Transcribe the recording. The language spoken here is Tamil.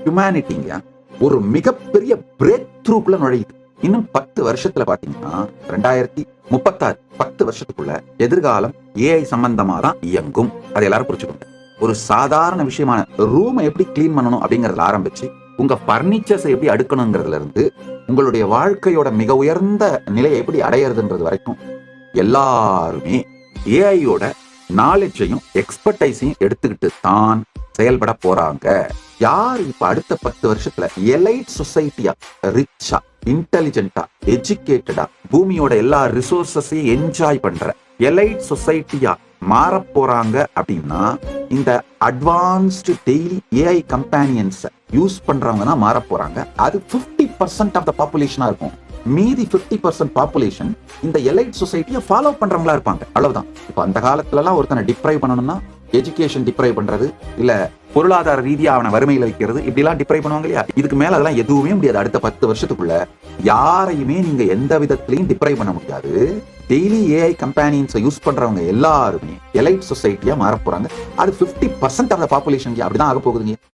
ஹியூமனிட்டிங்க ஒரு மிகப்பெரிய பிரேக் த்ரூக்குள்ள நுழையுது. இன்னும் 10 வருஷத்துல பாத்தீங்கன்னா 2036 10 வருஷத்துக்குள்ள எதிர்காலம் ஏஐ சம்பந்தமா தான் இயங்கும். அதை எல்லாரும் புரிச்சுக்கோங்க. ஒரு சாதாரண விஷயமான ரூமை எப்படி கிளீன் பண்ணணும் அப்படிங்கறதுல ஆரம்பிச்சு உங்க பர்னிச்சர்ஸை எப்படி அடுக்கணுங்கிறதுல இருந்து உங்களுடைய வாழ்க்கையோட மிக உயர்ந்த நிலையை எப்படி அடையிறதுன்றது வரைக்கும் எல்லாருமே ஏஐயோட நாலேஜையும் எக்ஸ்பர்டைஸையும் எடுத்துக்கிட்டு தான் செயல்பட போறாங்க. யார் இப்ப அடுத்த 10 வருஷத்துல எலைட் சொசைட்டியா, ரிச்சா, இன்டெலிஜென்டா, எஜுகேட்டடா, பூமியோட எல்லா ரிசோர்சஸையும் என்ஜாய் பண்ற எலைட் சொசைட்டியா மாற போறாங்க அப்படின்னா இந்த advanced daily AI companions use பண்றவங்க தான் மாற போறாங்க. அது 50% ஆஃப் த பாப்புலேஷனா இருக்கும். மீதி 50% பாப்புலேஷன் இந்த எலைட் சொசைட்டியை ஃபாலோ பண்றவங்களா இருப்பாங்க. அவ்வளவுதான். இப்ப அந்த காலத்துல எல்லாம் ஒருத்தனை டிப்ரைவ் பண்ணணும்னா எஜுகேஷன் டிப்ரைவ் பண்றது, இல்ல பொருளாதார ரீதியா அவனை வறுமையில வைக்கிறது, இப்படி எல்லாம் டிப்ரைவ் பண்ணுவாங்க இல்லையா? இதுக்கு மேல அதெல்லாம் எதுவுமே முடியாது. அடுத்த 10 வருஷத்துக்குள்ள யாரையுமே நீங்க எந்த விதத்திலையும் டிப்ரைவ் பண்ண முடியாது. டெய்லி ஏஐ கம்பேனியன்ஸை யூஸ் பண்றவங்க எல்லாருமே எலைட் சொசைட்டியா மாற போறாங்க. அது 50% ஆஃப் த பாப்புலேஷன் அப்படிதான் ஆக போகுதுங்க.